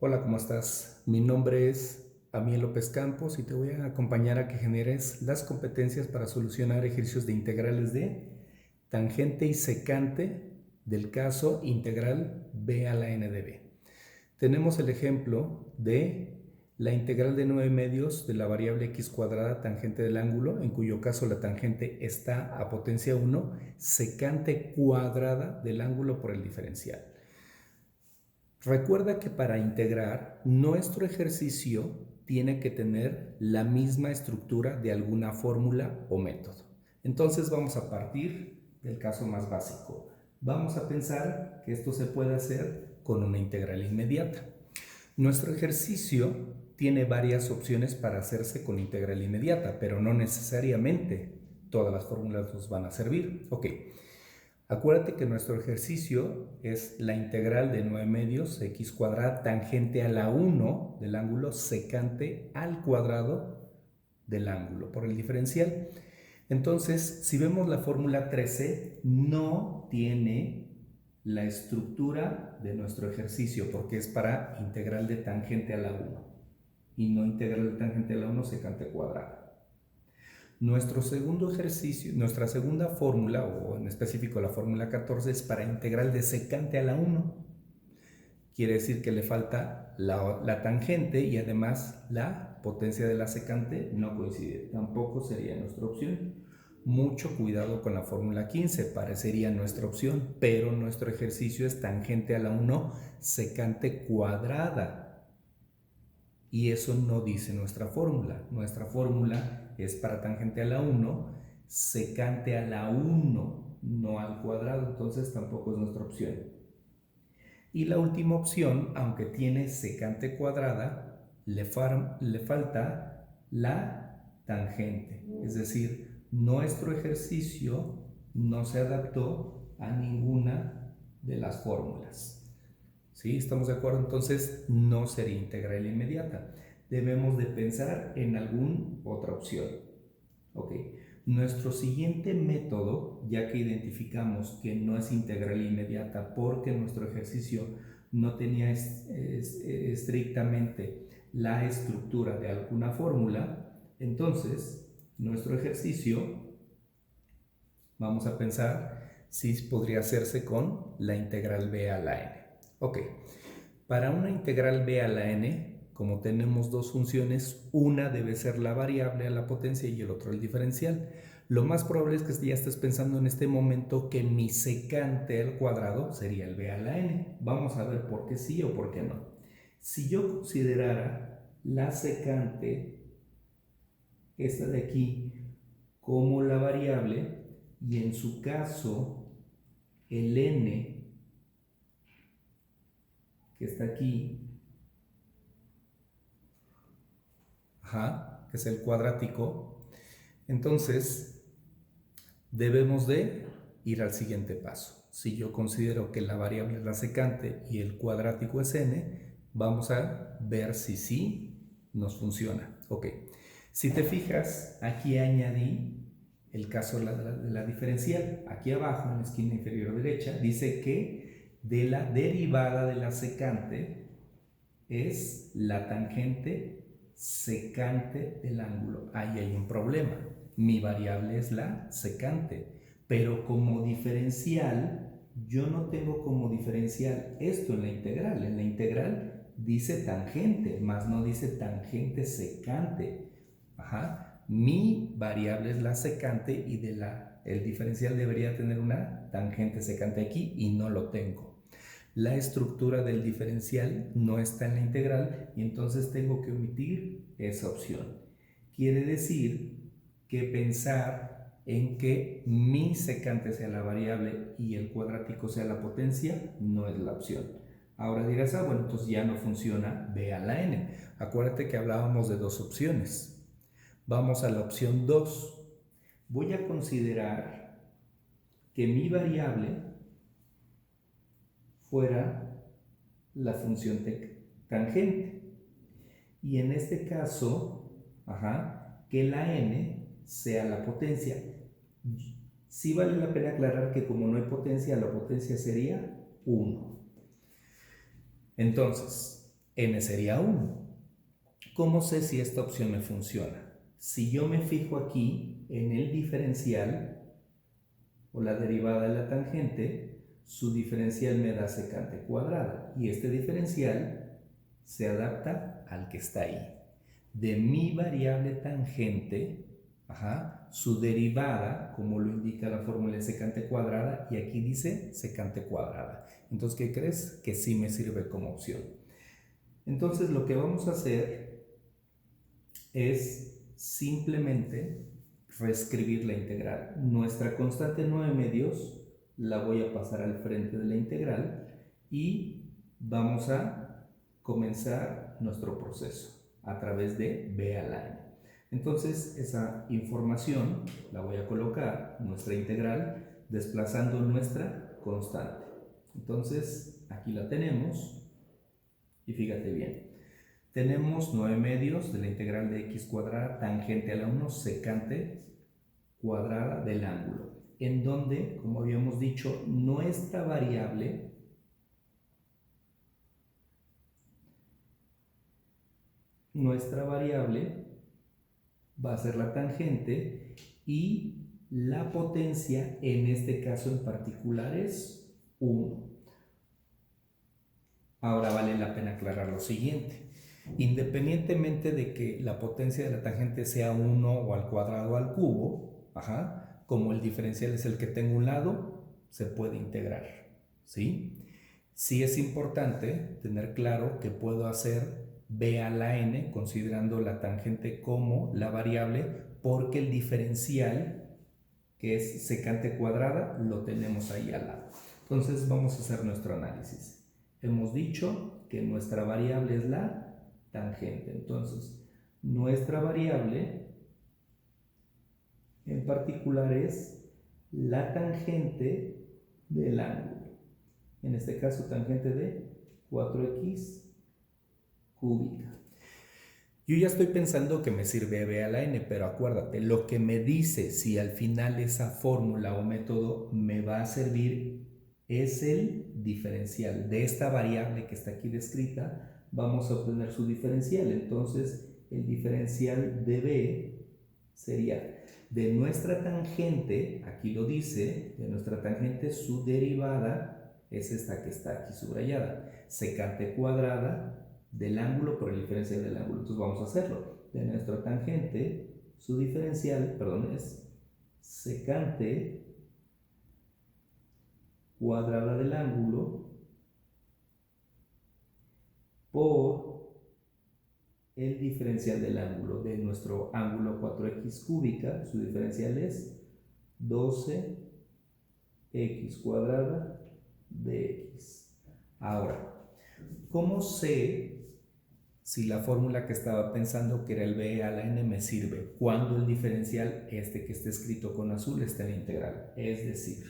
Hola, ¿cómo estás? Mi nombre es Amiel López Campos y te voy a acompañar a que generes las competencias para solucionar ejercicios de integrales de tangente y secante del caso integral b a la n de b. Tenemos el ejemplo de la integral de 9 medios de la variable x cuadrada tangente del ángulo, en cuyo caso la tangente está a potencia 1, secante cuadrada del ángulo por el diferencial. Recuerda que para integrar, nuestro ejercicio tiene que tener la misma estructura de alguna fórmula o método. Entonces vamos a partir del caso más básico. Vamos a pensar que esto se puede hacer con una integral inmediata. Nuestro ejercicio tiene varias opciones para hacerse con integral inmediata, pero no necesariamente todas las fórmulas nos van a servir. Ok. Acuérdate que nuestro ejercicio es la integral de 9 medios x cuadrada tangente a la 1 del ángulo secante al cuadrado del ángulo por el diferencial. Entonces, si vemos la fórmula 13, no tiene la estructura de nuestro ejercicio porque es para integral de tangente a la 1 y no integral de tangente a la 1 secante cuadrada. Nuestro segundo ejercicio, nuestra segunda fórmula, o en específico la fórmula 14, es para integral de secante a la 1. Quiere decir que le falta la tangente y además la potencia de la secante no coincide. Tampoco sería nuestra opción. Mucho cuidado con la fórmula 15, parecería nuestra opción, pero nuestro ejercicio es tangente a la 1 secante cuadrada. Y eso no dice nuestra fórmula. Nuestra fórmula es para tangente a la 1, secante a la 1, no al cuadrado, entonces tampoco es nuestra opción. Y la última opción, aunque tiene secante cuadrada, le falta la tangente. Es decir, nuestro ejercicio no se adaptó a ninguna de las fórmulas. ¿Sí? ¿Estamos de acuerdo? Entonces no sería integral inmediata. Debemos de pensar en alguna otra opción. Ok. Nuestro siguiente método, ya que identificamos que no es integral inmediata porque nuestro ejercicio no tenía estrictamente la estructura de alguna fórmula, entonces nuestro ejercicio, vamos a pensar si podría hacerse con la integral b a la n. Ok, para una integral b a la n, como tenemos dos funciones, una debe ser la variable a la potencia y el otro el diferencial. Lo más probable es que ya estés pensando en este momento que mi secante al cuadrado sería el b a la n. Vamos a ver por qué sí o por qué no. Si yo considerara la secante, esta de aquí, como la variable y en su caso el n que está aquí, que es el cuadrático, entonces debemos de ir al siguiente paso. Si yo considero que la variable es la secante y el cuadrático es n, vamos a ver si sí nos funciona. Ok, si te fijas, aquí añadí el caso de la diferencial. Aquí abajo, en la esquina inferior derecha, dice que de la derivada de la secante es la tangente secante del ángulo. Ahí hay un problema. Mi variable es la secante, pero como diferencial, yo no tengo como diferencial esto en la integral. En la integral dice tangente, más no dice tangente secante. Mi variable es la secante y el diferencial debería tener una tangente secante aquí y no lo tengo. La estructura del diferencial no está en la integral y entonces tengo que omitir esa opción. Quiere decir que pensar en que mi secante sea la variable y el cuadrático sea la potencia no es la opción. Ahora dirás, bueno, entonces ya no funciona b a la n. Acuérdate que hablábamos de dos opciones. Vamos a la opción 2. Voy a considerar que mi variable fuera la función tangente. Y en este caso, que la n sea la potencia. Sí vale la pena aclarar que como no hay potencia, la potencia sería 1. Entonces, n sería 1. ¿Cómo sé si esta opción me funciona? Si yo me fijo aquí en el diferencial o la derivada de la tangente, su diferencial me da secante cuadrada y este diferencial se adapta al que está ahí. De mi variable tangente, su derivada, como lo indica la fórmula, es secante cuadrada y aquí dice secante cuadrada. Entonces, ¿qué crees? Que sí me sirve como opción. Entonces, lo que vamos a hacer es simplemente reescribir la integral. Nuestra constante 9/2 la voy a pasar al frente de la integral y vamos a comenzar nuestro proceso a través de b a la n. Entonces esa información la voy a colocar, nuestra integral, desplazando nuestra constante. Entonces aquí la tenemos y fíjate bien. Tenemos 9/2 de la integral de x cuadrada tangente a la 1 secante cuadrada del ángulo, en donde, como habíamos dicho, nuestra variable va a ser la tangente y la potencia en este caso en particular es 1. Ahora vale la pena aclarar lo siguiente. Independientemente de que la potencia de la tangente sea 1 o al cuadrado o al cubo, como el diferencial es el que tengo a un lado, se puede integrar, ¿sí? Sí es importante tener claro que puedo hacer b a la n considerando la tangente como la variable porque el diferencial, que es secante cuadrada, lo tenemos ahí al lado. Entonces vamos a hacer nuestro análisis. Hemos dicho que nuestra variable es la tangente. Entonces, nuestra variable en particular es la tangente del ángulo. En este caso, tangente de 4x cúbica. Yo ya estoy pensando que me sirve b a la n, pero acuérdate, lo que me dice si al final esa fórmula o método me va a servir es el diferencial. De esta variable que está aquí descrita, vamos a obtener su diferencial. Entonces, el diferencial de b sería de nuestra tangente, aquí lo dice, de nuestra tangente su derivada es esta que está aquí subrayada, secante cuadrada del ángulo por el diferencial del ángulo. Entonces vamos a hacerlo. De nuestra tangente, su diferencial, es secante cuadrada del ángulo por el diferencial del ángulo. De nuestro ángulo 4x cúbica, su diferencial es 12x cuadrada de x. Ahora, ¿cómo sé si la fórmula que estaba pensando que era el b a la n me sirve cuando el diferencial, este que está escrito con azul, está en la integral? Es decir,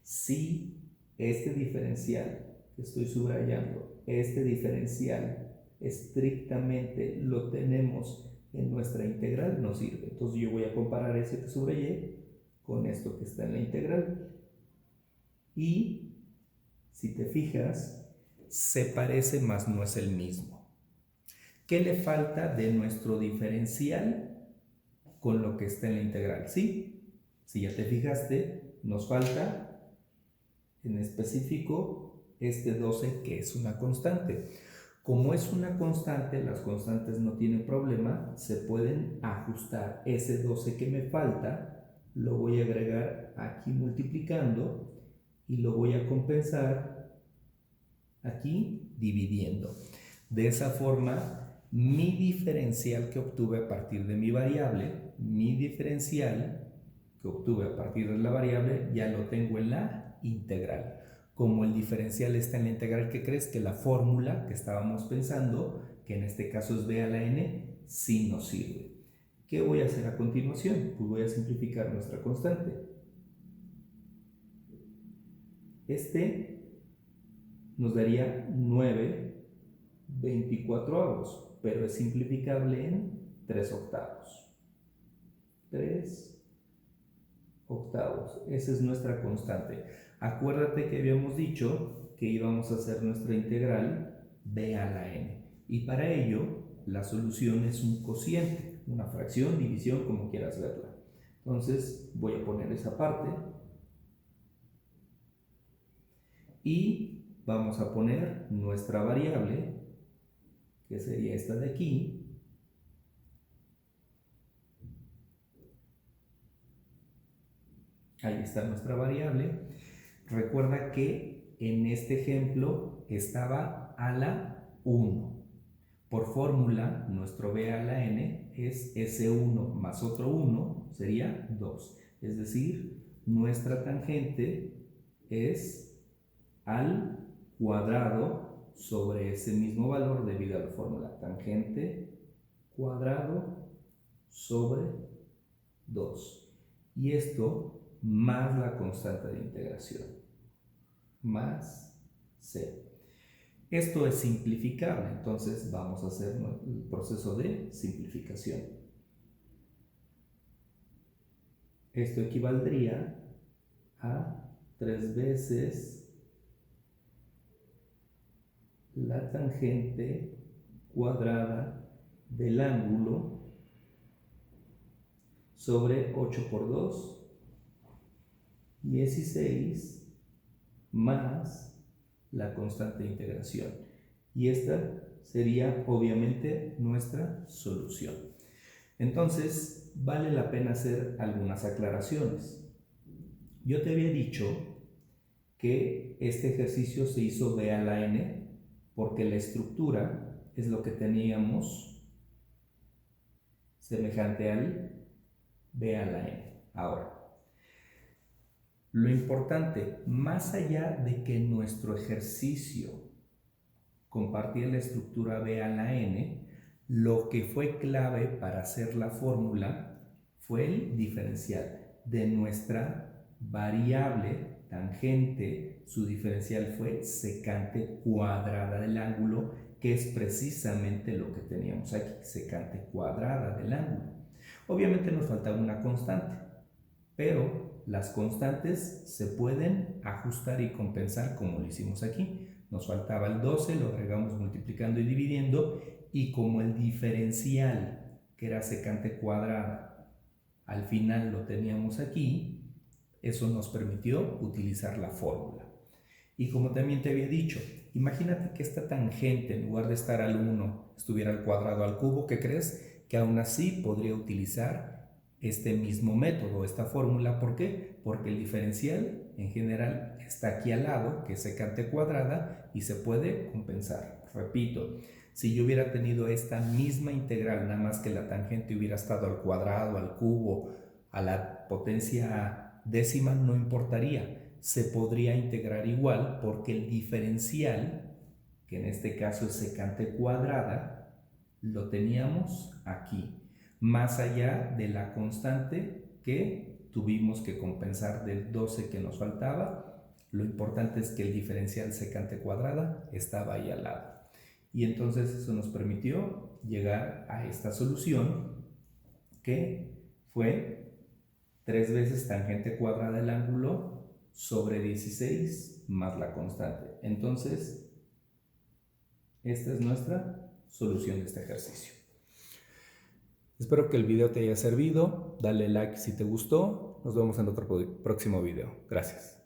si este diferencial que estoy subrayando, este diferencial estrictamente lo tenemos en nuestra integral, nos sirve. Entonces yo voy a comparar ese que subrayé con esto que está en la integral. Y si te fijas, se parece más no es el mismo. ¿Qué le falta de nuestro diferencial con lo que está en la integral? ¿Sí? Si ya te fijaste, nos falta en específico este 12 que es una constante. Como es una constante, las constantes no tienen problema, se pueden ajustar. Ese 12 que me falta lo voy a agregar aquí multiplicando y lo voy a compensar aquí dividiendo. De esa forma, mi diferencial que obtuve a partir de mi variable, mi diferencial que obtuve a partir de la variable, ya lo tengo en la integral. Como el diferencial está en la integral, ¿qué crees? Que la fórmula que estábamos pensando, que en este caso es b a la n, sí nos sirve. ¿Qué voy a hacer a continuación? Pues voy a simplificar nuestra constante. Este nos daría 9/24, pero es simplificable en 3/8. 3/8. Esa es nuestra constante. Acuérdate que habíamos dicho que íbamos a hacer nuestra integral b a la n. Y para ello, la solución es un cociente, una fracción, división, como quieras verla. Entonces, voy a poner esa parte. Y vamos a poner nuestra variable, que sería esta de aquí. Ahí está nuestra variable. Recuerda que en este ejemplo estaba a la 1. Por fórmula, nuestro b a la n es S1 más otro 1, sería 2. Es decir, nuestra tangente es al cuadrado sobre ese mismo valor debido a la fórmula. Tangente cuadrado sobre 2. Y esto más la constante de integración, más c. Esto es simplificable, entonces vamos a hacer el proceso de simplificación. Esto equivaldría a 3 veces la tangente cuadrada del ángulo sobre 8 por 2, 16, más la constante de integración. Y esta sería obviamente nuestra solución. Entonces, vale la pena hacer algunas aclaraciones. Yo te había dicho que este ejercicio se hizo b a la n porque la estructura es lo que teníamos semejante al b a la n. Ahora, lo importante, más allá de que nuestro ejercicio compartía la estructura b a la n, lo que fue clave para hacer la fórmula fue el diferencial de nuestra variable tangente. Su diferencial fue secante cuadrada del ángulo, que es precisamente lo que teníamos aquí, secante cuadrada del ángulo. Obviamente nos faltaba una constante, pero las constantes se pueden ajustar y compensar como lo hicimos aquí. Nos faltaba el 12, lo agregamos multiplicando y dividiendo, y como el diferencial, que era secante cuadrada, al final lo teníamos aquí, eso nos permitió utilizar la fórmula. Y como también te había dicho, imagínate que esta tangente, en lugar de estar al 1, estuviera al cuadrado al cubo. ¿Qué crees? Que aún así podría utilizar este mismo método, esta fórmula. ¿Por qué? Porque el diferencial en general está aquí al lado, que es secante cuadrada, y se puede compensar. Repito, si yo hubiera tenido esta misma integral, nada más que la tangente hubiera estado al cuadrado, al cubo, a la potencia décima, no importaría. Se podría integrar igual porque el diferencial, que en este caso es secante cuadrada, lo teníamos aquí, más allá de la constante que tuvimos que compensar del 12 que nos faltaba. Lo importante es que el diferencial secante cuadrada estaba ahí al lado. Y entonces eso nos permitió llegar a esta solución, que fue 3 veces tangente cuadrada del ángulo sobre 16 más la constante. Entonces, esta es nuestra solución de este ejercicio. Espero que el video te haya servido. Dale like si te gustó. Nos vemos en otro próximo video. Gracias.